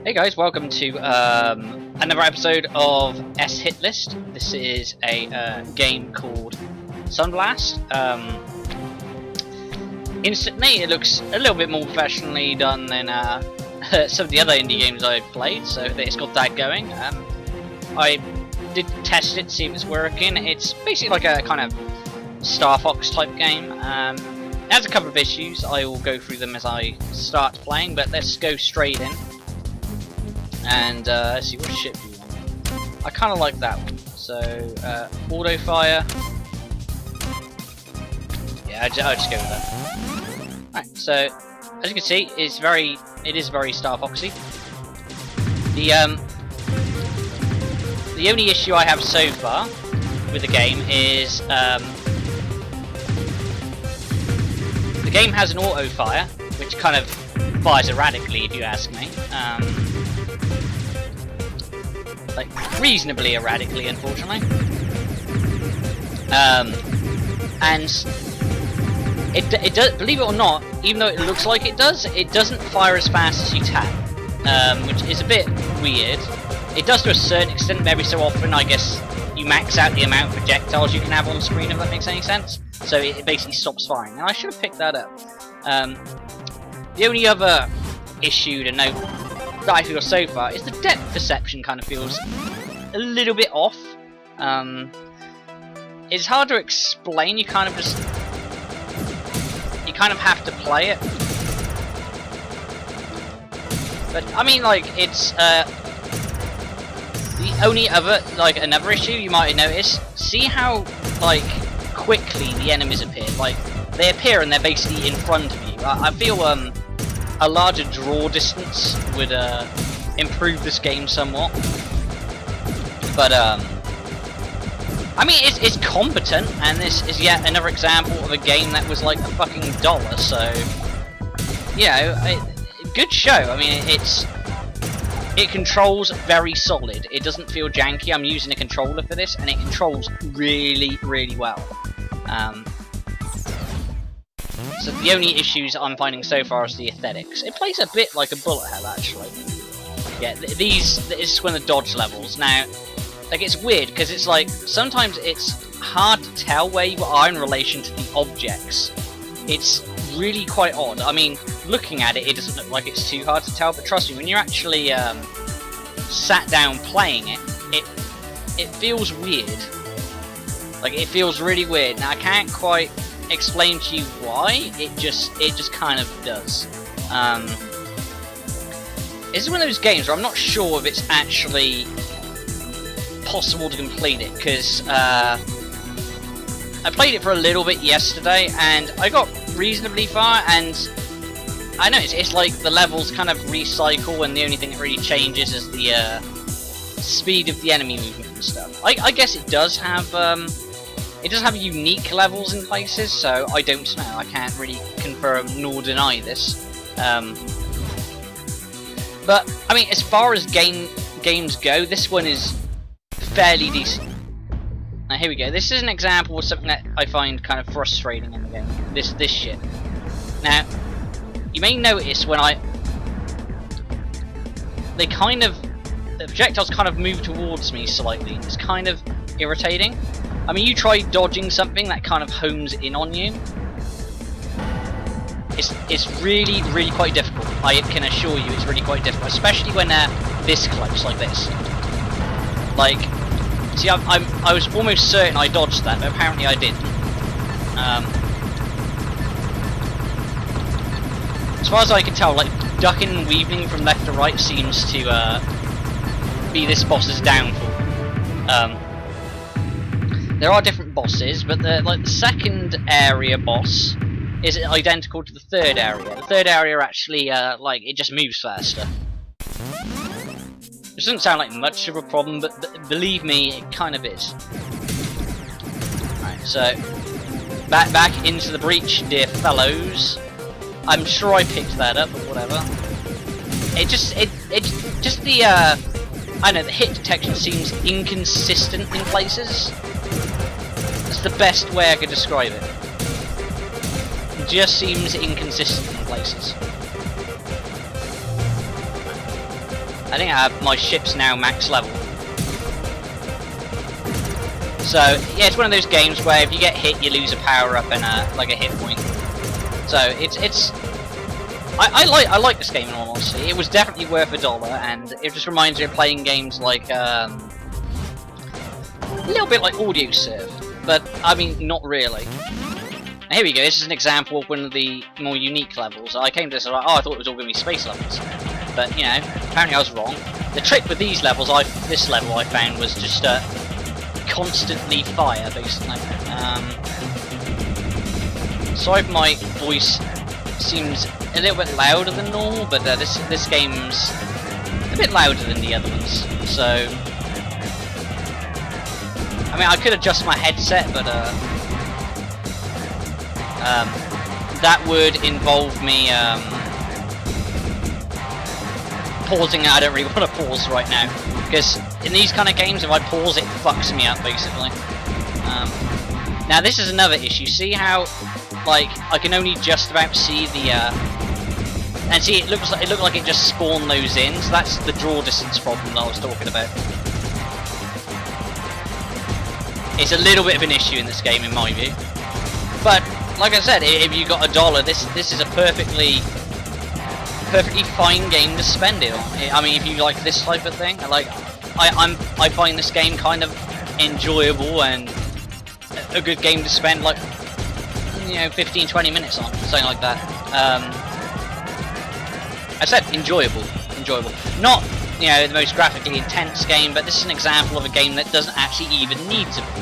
Hey guys, welcome to another episode of S Hit List. This is a game called Sunblast. Instantly, it looks a little bit more professionally done than some of the other indie games I've played, so it's got that going. I did test it to see if it's working. It's basically like a kind of Star Fox type game. It has a couple of issues. I will go through them as I start playing, but let's go straight in. And let's see, what ship do you want? I kind of like that one. So, auto fire. Yeah, I'll just go with that. Right, so as you can see, it is very Star Foxy. The only issue I have so far with the game is the game has an auto fire, which kind of fires erratically, if you ask me. Like reasonably erratically, unfortunately. And it does, believe it or not, even though it looks like it doesn't fire as fast as you tap, which is a bit weird. It does to a certain extent, but every so often, I guess you max out the amount of projectiles you can have on screen, if that makes any sense. So it basically stops firing. Now I should have picked that up. The only other issue to note that I feel so far is the depth perception kind of feels a little bit off. It's hard to explain. You kind of have to play it. But I mean, like, it's the only other, like, another issue you might have noticed. See how, like, quickly the enemies appear. Like, they appear and they're basically in front of you. I feel a larger draw distance would improve this game somewhat. But I mean, it's competent, and this is yet another example of a game that was like a fucking $1. So, you know, good show. I mean, it controls very solid. It doesn't feel janky. I'm using a controller for this, and it controls really, really well. So the only issues I'm finding so far is the aesthetics. It plays a bit like a bullet hell, actually. Yeah, this is one of the dodge levels. Now, like, it's weird because it's like sometimes it's hard to tell where you are in relation to the objects. It's really quite odd. I mean, looking at it, it doesn't look like it's too hard to tell, but trust me, when you're actually sat down playing it, it feels weird. Like, it feels really weird. Now, I can't quite explain to you why. It just kind of does. This is one of those games where I'm not sure if it's actually possible to complete it, because I played it for a little bit yesterday and I got reasonably far, and I know it's like the levels kind of recycle, and the only thing that really changes is the speed of the enemy movement and stuff. I guess it does have unique levels in places, so I don't know. I can't really confirm nor deny this. But I mean, as far as games go, this one is fairly decent. Now here we go. This is an example of something that I find kind of frustrating in the game. This shit. Now, you may notice when the projectiles kind of move towards me slightly. It's kind of irritating. I mean, you try dodging something that kind of homes in on you. It's really, really quite difficult. I can assure you, it's really quite difficult, especially when they're this close, like this. Like, see, I was almost certain I dodged that, but apparently I didn't. As far as I can tell, like, ducking and weaving from left to right seems to be this boss's downfall. There are different bosses, but the second area boss is identical to the third area. The third area actually, like, it just moves faster. Which doesn't sound like much of a problem, but believe me, it kind of is. Right, so back into the breach, dear fellows. I'm sure I picked that up, but whatever. It just the I know the hit detection seems inconsistent in places. That's the best way I could describe it. It just seems inconsistent in places. I think my ship's now max level. So yeah, it's one of those games where if you get hit, you lose a power up and like a hit point. So I like this game in all honesty. It was definitely worth $1, and it just reminds me of playing games like a little bit like Audio Serve, but I mean not really. And here we go. This is an example of one of the more unique levels. I came to this and I was like, oh, I thought it was all going to be space levels, but you know, apparently I was wrong. The trick with these levels, this level I found was just constantly fire, basically. Sorry if my voice seems a little bit louder than normal, but this game's a bit louder than the other ones. So, I mean, I could adjust my headset, but that would involve me pausing. I don't really want to pause right now, because in these kind of games, if I pause, it fucks me up, basically. Now this is another issue. See how, like, I can only just about see the, and see it looked like it just spawned those in. So that's the draw distance problem that I was talking about. It's a little bit of an issue in this game, in my view. But like I said, if you got $1, this is a perfectly fine game to spend it on. I mean, if you like this type of thing, I find this game kind of enjoyable and a good game to spend, like, you know, 15-20 minutes on, something like that. I said enjoyable. Not, you know, the most graphically intense game, but this is an example of a game that doesn't actually even need to be.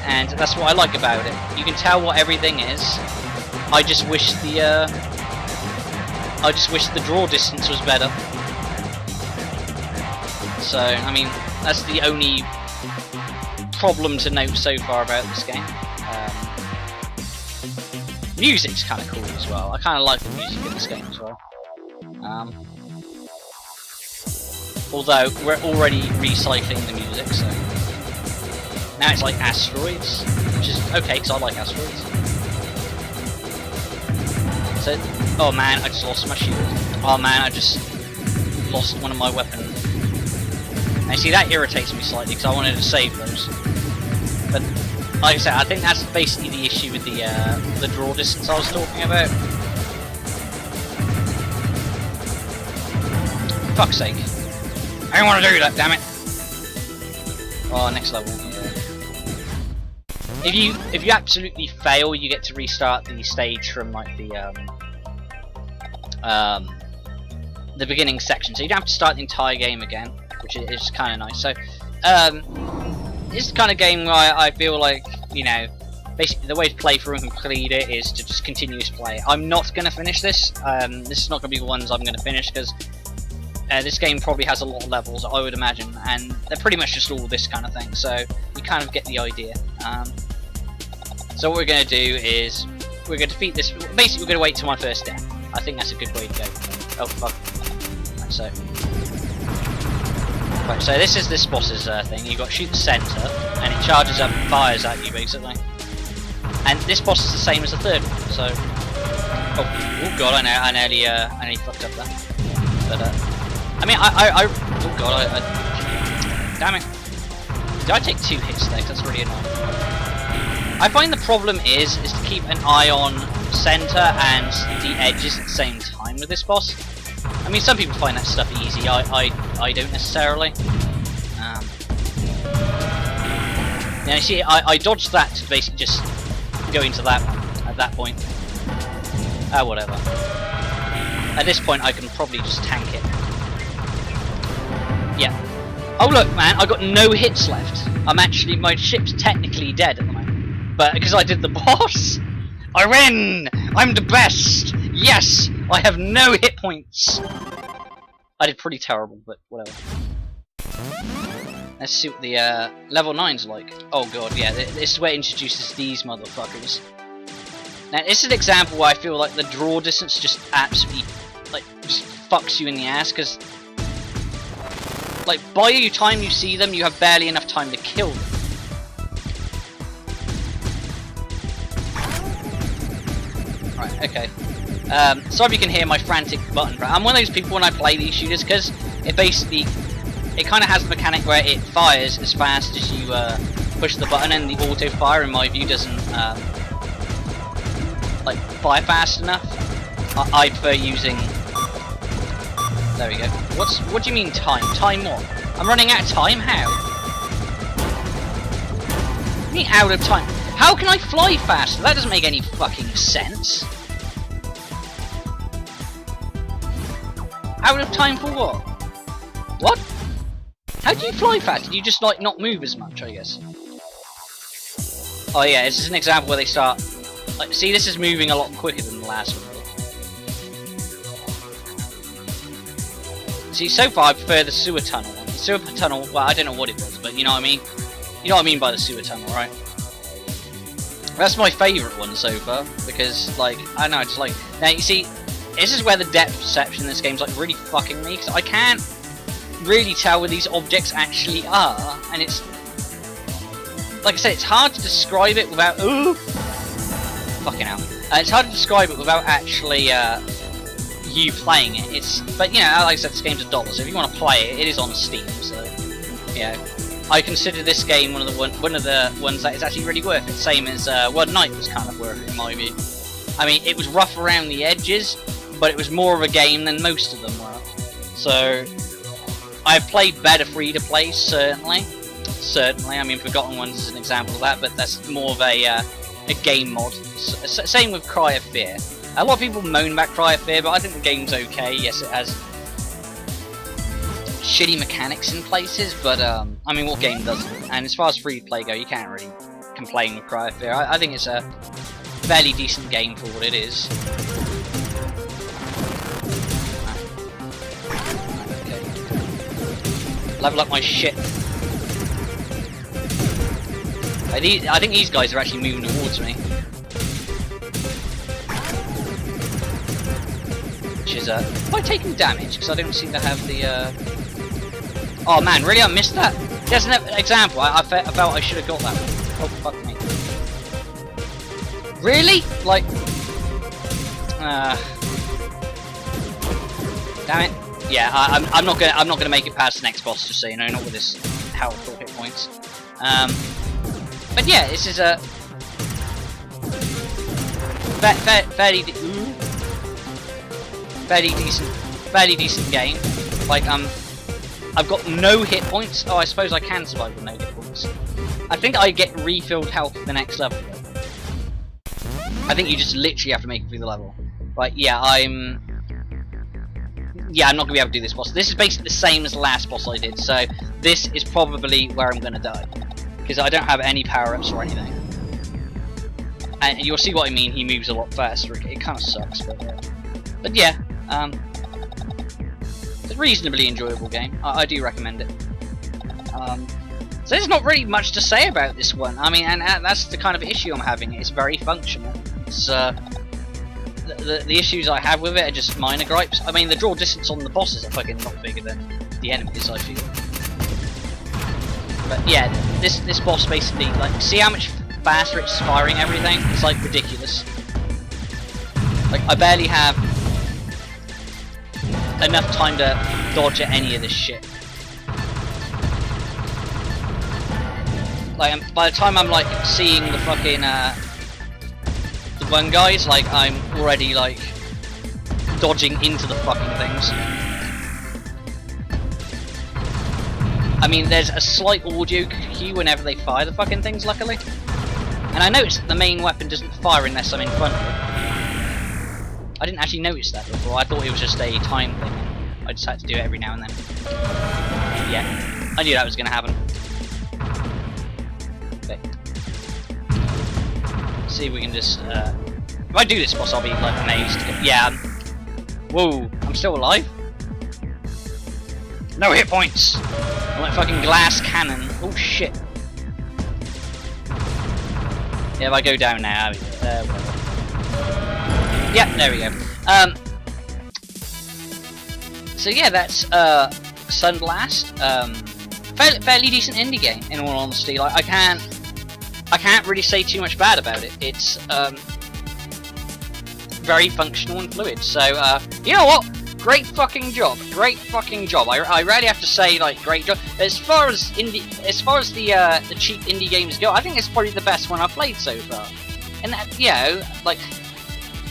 And that's what I like about it. You can tell what everything is. I just wish the draw distance was better. So, I mean, that's the only problem to note so far about this game. Music's kind of cool as well. I kind of like the music in this game as well. Although we're already recycling the music, so now it's like Asteroids, which is okay because I like Asteroids. So, oh man, I just lost my shield. Oh man, I just lost one of my weapons. And see, that irritates me slightly because I wanted to save those. But like I said, I think that's basically the issue with the draw distance I was talking about. Fuck's sake! I don't want to do that, damn it! Oh, next level. Yeah. If you absolutely fail, you get to restart the stage from like the beginning section. So you don't have to start the entire game again, which is kind of nice. So, this is the kind of game where I feel like, you know, basically the way to play through and complete it is to just continuously play. I'm not going to finish this. This is not going to be the ones I'm going to finish because this game probably has a lot of levels, I would imagine, and they're pretty much just all this kind of thing. So you kind of get the idea. So what we're going to do is we're going to defeat this. Basically, we're going to wait till my first death. I think that's a good way to go. Oh fuck! Right, so this is this boss's thing. You got to shoot the center, and it charges up and fires at you basically. And this boss is the same as the third one. So, oh god, I nearly fucked up that. But I mean, oh god, damn it! Did I take 2 hits there? That's really annoying. I find the problem is to keep an eye on center and the edges at the same time with this boss. I mean, some people find that stuff easy. I don't necessarily. Yeah, you see, I dodged that to basically just go into that one at that point. Whatever. At this point, I can probably just tank it. Yeah. Oh look, man, I got no hits left. My ship's technically dead at the moment, but because I did the boss, I win. I'm the best. Yes, I have no hit points. I did pretty terrible, but whatever. Let's see what the level 9's like. Oh god, yeah, this is where it introduces these motherfuckers. Now, this is an example where I feel like the draw distance just absolutely, like, just fucks you in the ass, because, like, by the time you see them, you have barely enough time to kill them. Right, okay. Sorry if you can hear my frantic button. I'm one of those people when I play these shooters, because it basically, it kind of has the mechanic where it fires as fast as you push the button, and the auto fire, in my view, doesn't like fire fast enough. I prefer using. There we go. What do you mean time? Time what? I'm running out of time. How? What do you mean out of time? How can I fly faster? That doesn't make any fucking sense. Out of time for what? What? How do you fly faster? Do you just like not move as much, I guess? Oh yeah, this is an example where they start. Like, see, this is moving a lot quicker than the last one. See, so far I prefer the sewer tunnel one. The sewer tunnel, well, I don't know what it was, but you know what I mean? You know what I mean by the sewer tunnel, right? That's my favourite one so far, because, like, I don't know, it's like... Now, you see, this is where the depth perception in this game's, like, really fucking me, because I can't really tell where these objects actually are, and it's... Like I said, it's hard to describe it without... Ooh! Fucking hell. It's hard to describe it without actually, you playing it. But you know, like I said, this game's $1, so if you want to play it, it is on Steam. So, you know, I consider this game one of the ones that is actually really worth it. Same as One Night was kind of worth it in my view. I mean, it was rough around the edges, but it was more of a game than most of them were. So, I've played better free-to-play, certainly. I mean, Forgotten Ones is an example of that, but that's more of a game mod. Same with Cry of Fear. A lot of people moan about Cry of Fear, but I think the game's okay. Yes, it has shitty mechanics in places, but I mean, what game doesn't? And as far as free play go, you can't really complain with Cry of Fear. I think it's a fairly decent game for what it is. Okay. Level up my shit. I think these guys are actually moving towards me. Which is, am I taking damage? Because I don't seem to have the, Oh man, really? I missed that? There's an example. I felt I should have got that one. Oh, fuck me. Really? Like... Damn it. Yeah, I'm not gonna make it past the next boss, just so you know, not with this health or hit points. But yeah, this is a fairly decent game. Like I've got no hit points. Oh, I suppose I can survive with no hit points. I think I get refilled health at the next level. I think you just literally have to make it through the level. Right? Yeah, I'm not gonna be able to do this boss. This is basically the same as the last boss I did. So this is probably where I'm gonna die. Because I don't have any power-ups or anything. And you'll see what I mean, he moves a lot faster. It kind of sucks, but yeah, it's a reasonably enjoyable game. I do recommend it. So there's not really much to say about this one. I mean, and that's the kind of issue I'm having. It's very functional. It's, the issues I have with it are just minor gripes. I mean, the draw distance on the bosses are fucking not bigger than the enemies, I feel. But yeah, this boss basically, like, see how much faster it's firing everything? It's like ridiculous. Like, I barely have enough time to dodge at any of this shit. Like, by the time I'm like seeing the fucking the one guys, like, I'm already like dodging into the fucking things. I mean, there's a slight audio cue whenever they fire the fucking things, luckily. And I noticed that the main weapon doesn't fire unless I'm in front of it. I didn't actually notice that before. I thought it was just a time thing. I just had to do it every now and then. Yeah, I knew that was going to happen. Okay. See if we can just... if I do this boss, I'll be, like, amazed. Yeah. Whoa, I'm still alive? No hit points! I'm like fucking glass cannon. Oh shit. Yeah, if I go down now, yeah, there we go. So yeah, that's Sunblast. Fairly decent indie game, in all honesty. Like, I can't really say too much bad about it. It's very functional and fluid. So you know what? great fucking job, great fucking job. I really have to say, like, great job. As far as the cheap indie games go, I think it's probably the best one I've played so far. And that, you know, like,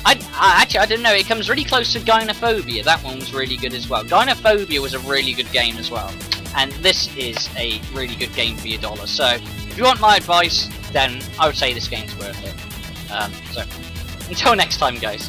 I actually, I don't know, it comes really close to Gynophobia. That one was really good as well. Gynophobia was a really good game as well. And this is a really good game for your dollar. So, if you want my advice, then I would say this game's worth it. So, until next time, guys.